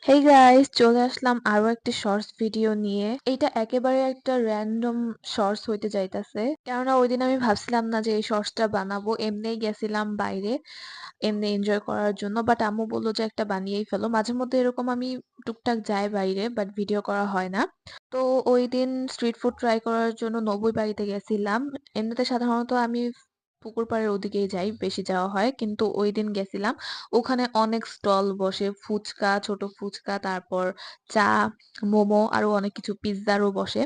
Hey guys, চলে আসলাম আরো একটি শর্টস ভিডিও নিয়ে। এইটা একেবারে একটা র্যান্ডম শর্টস হইতে যাইতাছে, কেননা ওই দিন আমি ভাবছিলাম না যে এই শর্টসটা বানাবো। এমনিই গেছিলাম বাইরে, এমনি এনজয় করার জন্য, বাট আম্মু বললো যে একটা বানিয়েই ফেলো। মাঝে মধ্যে এরকম আমি টুকটাক যাই বাইরে, বাট ভিডিও করা হয় না। তো ওই দিন স্ট্রিট ফুড ট্রাই করার জন্য নবুই বাড়িতে গেছিলাম। এমনিতে সাধারণত আমি পুকুর পাড়ের ওদিকেই যাই, বেশি যাওয়া হয়, কিন্তু ওই দিন গেছিলাম। ওখানে অনেক স্টল বসে, ফুচকা, ছোট ফুচকা, তারপর চা, মোমো, আরো অনেক কিছু, পিৎজারও বসে।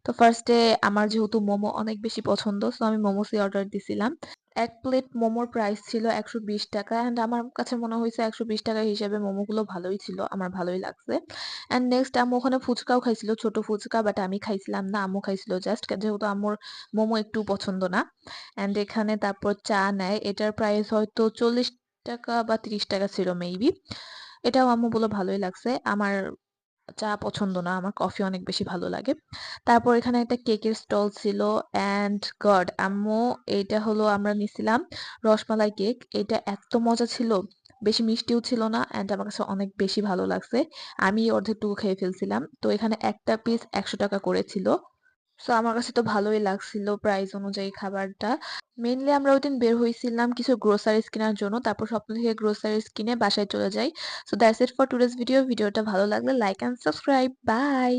তো ফার্স্টে আমার যেহেতু মোমো অনেক বেশি পছন্দ, সো আমি মোমোসই অর্ডার দিছিলাম। এক প্লেট মোমোর প্রাইস ছিল 120 টাকা, অ্যান্ড আমার কাছে মনে হয়েছে 120 টাকা হিসেবে মোমোগুলো ভালোই ছিল, আমার ভালোই লাগছে। অ্যান্ড নেক্সট আম্মু ওখানে ফুচকাও খাইছিল, ছোট ফুচকা, বাট আমি খাইছিলাম না, আম্মু খাইছিল জাস্ট, যেহেতু আম্মুর মোমো একটু পছন্দ না। অ্যান্ড এখানে তারপর চা নেয়, এটার প্রাইস হয়তো 40 টাকা বা 30 টাকা ছিল মেবি। এটাও আম্মু বললো ভালোই লাগছে। আমার চা পছন্দ না, আমার কফি অনেক বেশি ভালো লাগে। তারপর এখানে একটা কেকের স্টল ছিল, অ্যান্ড গড আম্মু, এইটা হলো আমরা নিছিলাম রসমালাই কেক। এটা এত মজা ছিল, বেশি মিষ্টিও ছিল না, অ্যান্ড আমার কাছে অনেক বেশি ভালো লাগছে। আমি অর্ধেকটুকু খেয়ে ফেলছিলাম। তো এখানে একটা পিস 100 টাকা করেছিল। সো আমার কাছে তো ভালোই লাগছিল প্রাইস অনুযায়ী খাবারটা। মেইনলি আমরা ওইদিন বের হইছিলাম কিছু গ্রোসারিজ কেনার জন্য, তারপর স্বপ্ন থেকে গ্রোসারিজ কিনে বাসায় চলে যাই। So that's it for today's video. ভিডিওটা ভালো লাগলে লাইক এন্ড সাবস্ক্রাইব। বাই।